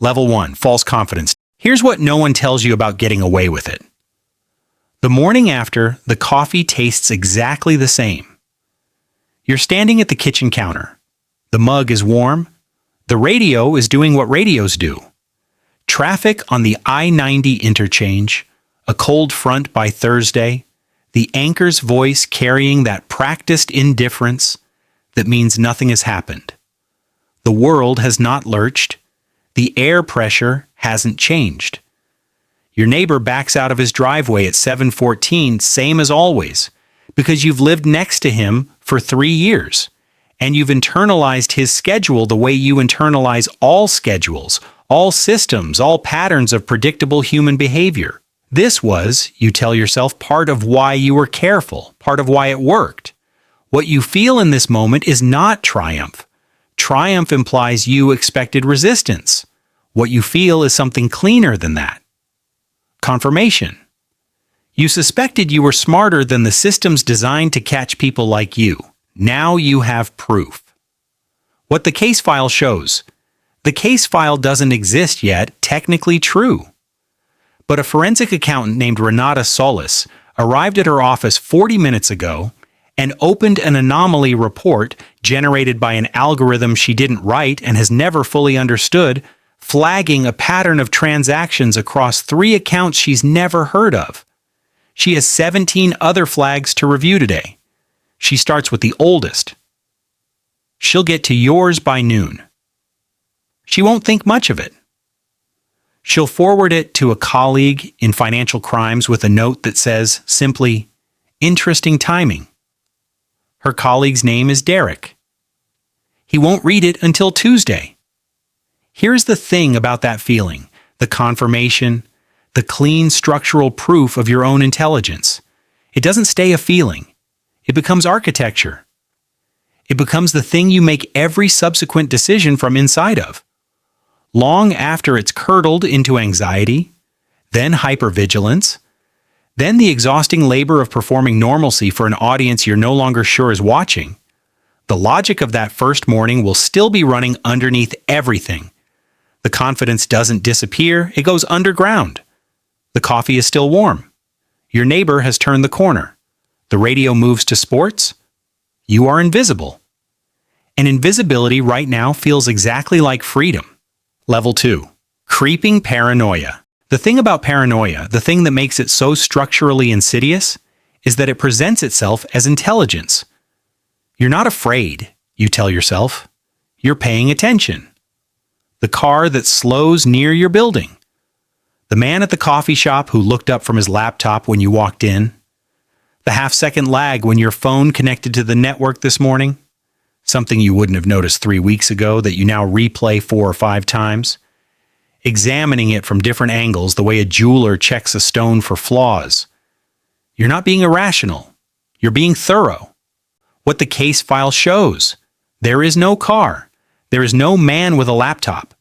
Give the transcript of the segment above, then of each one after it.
Level 1, false confidence. Here's what no one tells you about getting away with it. The morning after, the coffee tastes exactly the same. You're standing at the kitchen counter. The mug is warm. The radio is doing what radios do. Traffic on the I-90 interchange, a cold front by Thursday, the anchor's voice carrying that practiced indifference that means nothing has happened. The world has not lurched. The air pressure hasn't changed. Your neighbor backs out of his driveway at 7:14, same as always, because you've lived next to him for 3 years, and you've internalized his schedule the way you internalize all schedules, all systems, all patterns of predictable human behavior. This was, you tell yourself, part of why you were careful, part of why it worked. What you feel in this moment is not triumph. Triumph implies you expected resistance. What you feel is something cleaner than that. Confirmation. You suspected you were smarter than the systems designed to catch people like you. Now you have proof. What the case file shows. The case file doesn't exist yet, technically true. But a forensic accountant named Renata Solis arrived at her office 40 minutes ago and opened an anomaly report generated by an algorithm she didn't write and has never fully understood, flagging a pattern of transactions across 3 accounts she's never heard of. She has 17 other flags to review today. She starts with the oldest. She'll get to yours by noon. She won't think much of it. She'll forward it to a colleague in financial crimes with a note that says simply, "Interesting timing." Her colleague's name is Derek. He won't read it until Tuesday. Here's the thing about that feeling, the confirmation, the clean structural proof of your own intelligence. It doesn't stay a feeling. It becomes architecture. It becomes the thing you make every subsequent decision from inside of. Long after it's curdled into anxiety, then hypervigilance, then the exhausting labor of performing normalcy for an audience you're no longer sure is watching, the logic of that first morning will still be running underneath everything. The confidence doesn't disappear, it goes underground. The coffee is still warm. Your neighbor has turned the corner. The radio moves to sports. You are invisible. And invisibility right now feels exactly like freedom. Level 2. Creeping paranoia. The thing about paranoia, the thing that makes it so structurally insidious, is that it presents itself as intelligence. You're not afraid, you tell yourself. You're paying attention. The car that slows near your building. The man at the coffee shop who looked up from his laptop when you walked in. The half-second lag when your phone connected to the network this morning. Something you wouldn't have noticed 3 weeks ago that you now replay 4 or 5 times. Examining it from different angles the way a jeweler checks a stone for flaws. You're not being irrational. You're being thorough. What the case file shows. There is no car. There is no man with a laptop.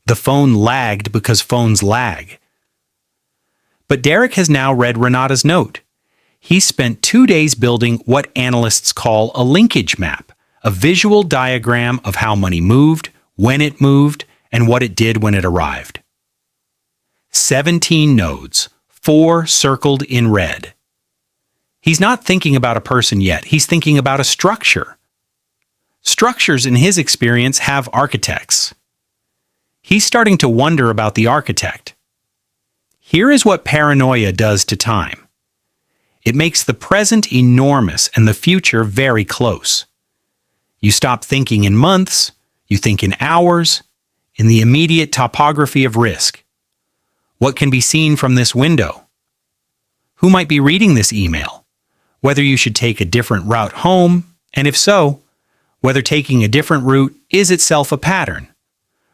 The phone lagged because phones lag. But Derek has now read Renata's note. He spent 2 days building what analysts call a linkage map, a visual diagram of how money moved, when it moved, and what it did when it arrived. 17 nodes, 4 circled in red. He's not thinking about a person yet. He's thinking about a structure. Structures, in his experience, have architects. He's starting to wonder about the architect. Here is what paranoia does to time. It makes the present enormous and the future very close. You stop thinking in months, you think in hours, in the immediate topography of risk. What can be seen from this window? Who might be reading this email? Whether you should take a different route home, and if so, whether taking a different route is itself a pattern.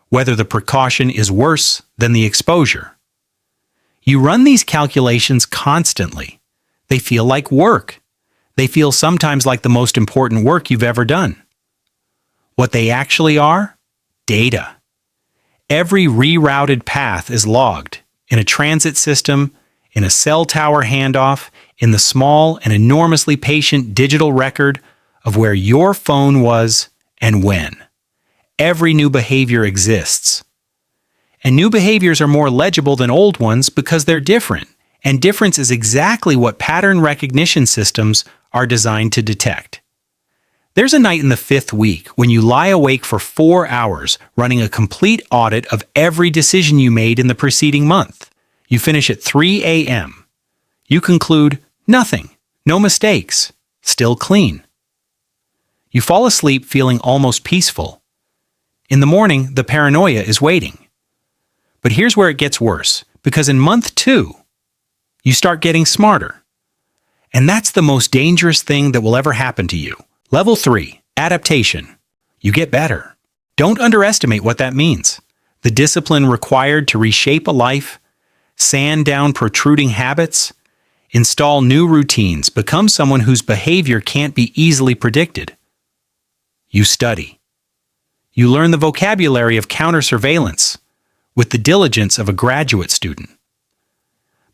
Whether the precaution is worse than the exposure. You run these calculations constantly. They feel like work. They feel sometimes like the most important work you've ever done. What they actually are? Data. Every rerouted path is logged in a transit system, in a cell tower handoff, in the small and enormously patient digital record of where your phone was and when. Every new behavior exists. And new behaviors are more legible than old ones because they're different. And difference is exactly what pattern recognition systems are designed to detect. There's a night in the 5th week when you lie awake for 4 hours running a complete audit of every decision you made in the preceding month. You finish at 3 a.m. You conclude, nothing, no mistakes, still clean. You fall asleep feeling almost peaceful. In the morning, the paranoia is waiting. But here's where it gets worse, because in month 2, you start getting smarter. And that's the most dangerous thing that will ever happen to you. Level 3, adaptation. You get better. Don't underestimate what that means. The discipline required to reshape a life, sand down protruding habits, install new routines, become someone whose behavior can't be easily predicted. You study. You learn the vocabulary of counter-surveillance with the diligence of a graduate student.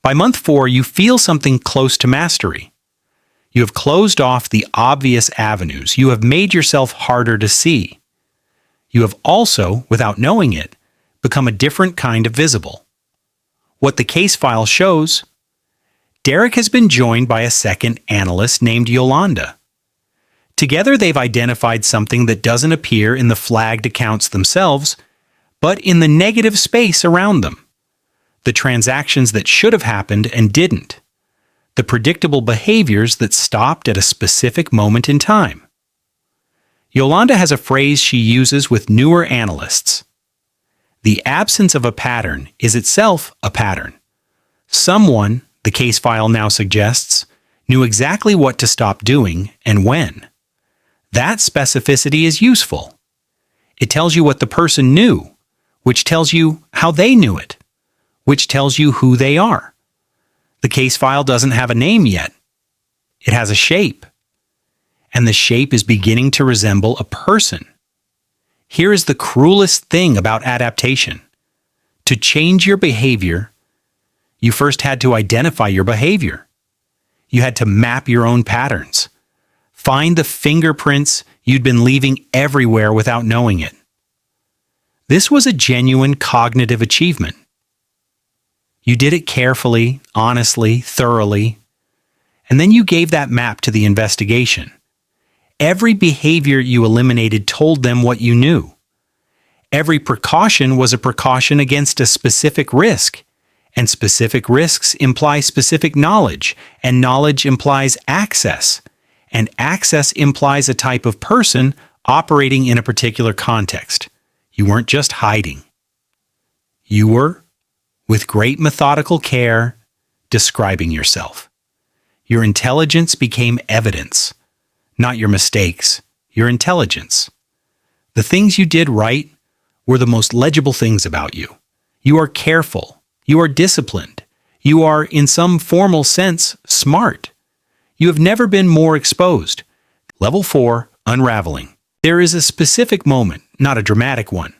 By month 4, you feel something close to mastery. You have closed off the obvious avenues. You have made yourself harder to see. You have also, without knowing it, become a different kind of visible. What the case file shows, Derek has been joined by a second analyst named Yolanda. Together they've identified something that doesn't appear in the flagged accounts themselves, but in the negative space around them. The transactions that should have happened and didn't. The predictable behaviors that stopped at a specific moment in time. Yolanda has a phrase she uses with newer analysts. The absence of a pattern is itself a pattern. Someone, the case file now suggests, knew exactly what to stop doing and when. That specificity is useful. It tells you what the person knew, which tells you how they knew it, which tells you who they are. The case file doesn't have a name yet. It has a shape. And the shape is beginning to resemble a person. Here is the cruelest thing about adaptation. To change your behavior, you first had to identify your behavior. You had to map your own patterns. Find the fingerprints you'd been leaving everywhere without knowing it. This was a genuine cognitive achievement. You did it carefully, honestly, thoroughly, and then you gave that map to the investigation. Every behavior you eliminated told them what you knew. Every precaution was a precaution against a specific risk, and specific risks imply specific knowledge, and knowledge implies access, and access implies a type of person operating in a particular context. You weren't just hiding. You were, with great methodical care, describing yourself. Your intelligence became evidence, not your mistakes, your intelligence. The things you did right were the most legible things about you. You are careful. You are disciplined. You are, in some formal sense, smart. You have never been more exposed. Level 4, unraveling. There is a specific moment, not a dramatic one,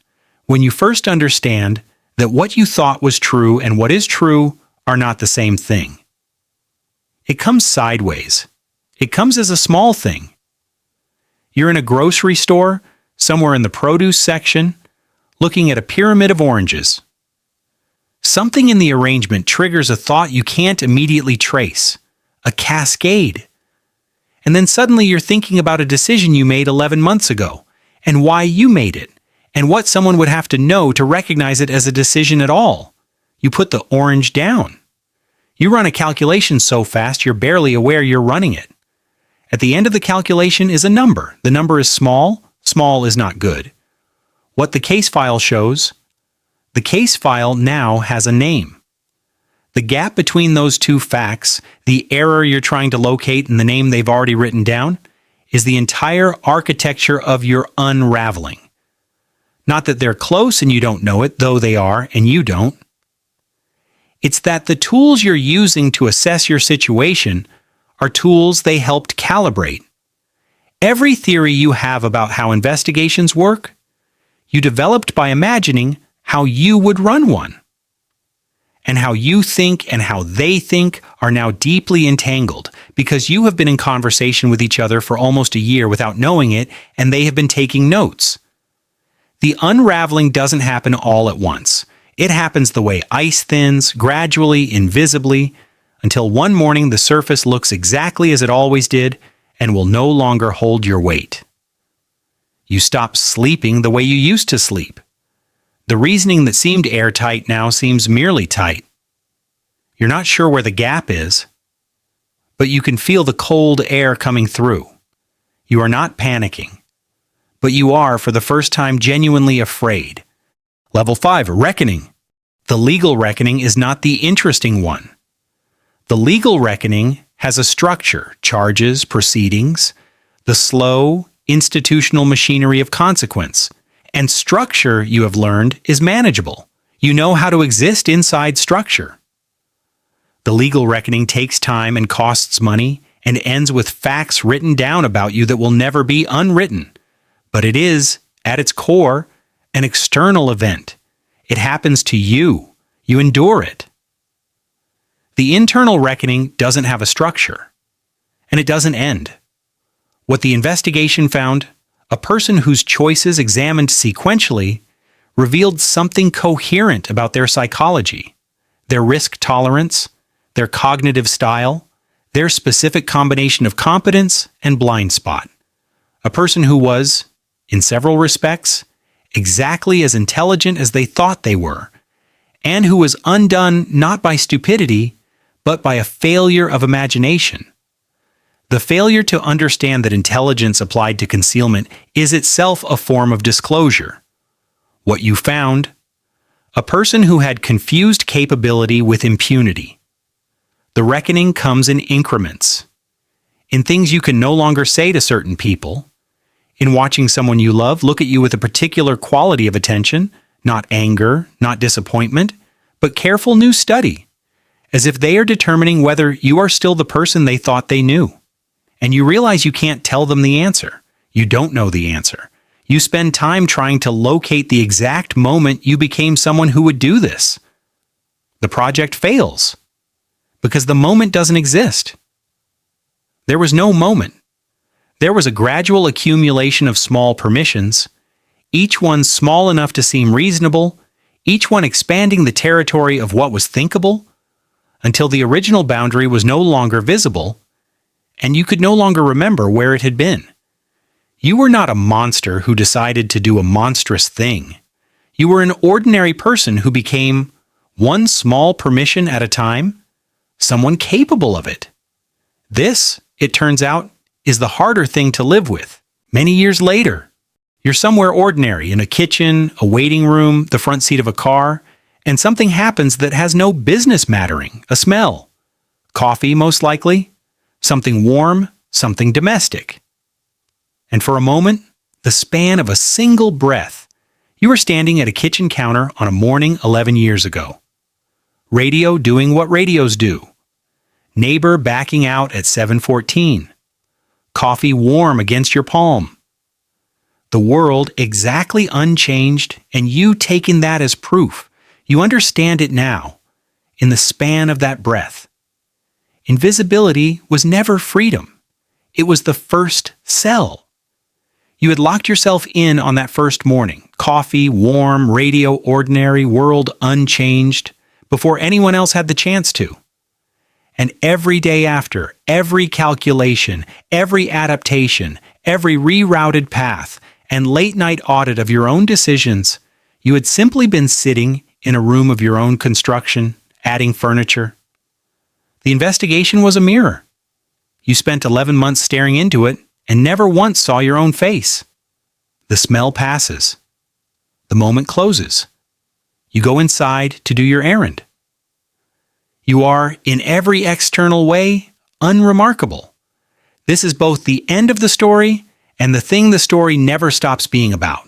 when you first understand that what you thought was true and what is true are not the same thing. It comes sideways. It comes as a small thing. You're in a grocery store, somewhere in the produce section, looking at a pyramid of oranges. Something in the arrangement triggers a thought you can't immediately trace, a cascade. And then suddenly you're thinking about a decision you made 11 months ago, and why you made it, and what someone would have to know to recognize it as a decision at all. You put the orange down. You run a calculation so fast you're barely aware you're running it. At the end of the calculation is a number. The number is small. Small is not good. What the case file shows, the case file now has a name. The gap between those two facts, the error you're trying to locate and the name they've already written down, is the entire architecture of your unraveling. Not that they're close and you don't know it, though they are and you don't. It's that the tools you're using to assess your situation are tools they helped calibrate. Every theory you have about how investigations work, you developed by imagining how you would run one. And how you think and how they think are now deeply entangled because you have been in conversation with each other for almost a year without knowing it, and they have been taking notes. The unraveling doesn't happen all at once. It happens the way ice thins, gradually, invisibly, until one morning the surface looks exactly as it always did and will no longer hold your weight. You stop sleeping the way you used to sleep. The reasoning that seemed airtight now seems merely tight. You're not sure where the gap is, but you can feel the cold air coming through. You are not panicking, but you are, for the first time, genuinely afraid. Level 5, reckoning. The legal reckoning is not the interesting one. The legal reckoning has a structure, charges, proceedings, the slow, institutional machinery of consequence. And structure, you have learned, is manageable. You know how to exist inside structure. The legal reckoning takes time and costs money and ends with facts written down about you that will never be unwritten. But it is, at its core, an external event. It happens to you. You endure it. The internal reckoning doesn't have a structure, and it doesn't end. What the investigation found, a person whose choices examined sequentially revealed something coherent about their psychology, their risk tolerance, their cognitive style, their specific combination of competence and blind spot. A person who was, in several respects, exactly as intelligent as they thought they were, and who was undone not by stupidity, but by a failure of imagination. The failure to understand that intelligence applied to concealment is itself a form of disclosure. What you found? A person who had confused capability with impunity. The reckoning comes in increments. In things you can no longer say to certain people. In watching someone you love look at you with a particular quality of attention, not anger, not disappointment, but careful new study, as if they are determining whether you are still the person they thought they knew. And you realize you can't tell them the answer. You don't know the answer. You spend time trying to locate the exact moment you became someone who would do this. The project fails because the moment doesn't exist. There was no moment. There was a gradual accumulation of small permissions, each one small enough to seem reasonable, each one expanding the territory of what was thinkable, until the original boundary was no longer visible, and you could no longer remember where it had been. You were not a monster who decided to do a monstrous thing. You were an ordinary person who became, one small permission at a time, someone capable of it. This, it turns out, is the harder thing to live with. Many years later, you're somewhere ordinary, in a kitchen, a waiting room, the front seat of a car, and something happens that has no business mattering, a smell. Coffee, most likely. Something warm, something domestic. And for a moment, the span of a single breath, you were standing at a kitchen counter on a morning 11 years ago. Radio doing what radios do. Neighbor backing out at 7:14. Coffee warm against your palm. The world exactly unchanged, and you taking that as proof. You understand it now, in the span of that breath. Invisibility was never freedom. It was the first cell. You had locked yourself in on that first morning. Coffee, warm, radio, ordinary, world unchanged, before anyone else had the chance to. And every day after, every calculation, every adaptation, every rerouted path, and late-night audit of your own decisions, you had simply been sitting in a room of your own construction, adding furniture. The investigation was a mirror. You spent 11 months staring into it and never once saw your own face. The smell passes. The moment closes. You go inside to do your errand. You are, in every external way, unremarkable. This is both the end of the story and the thing the story never stops being about.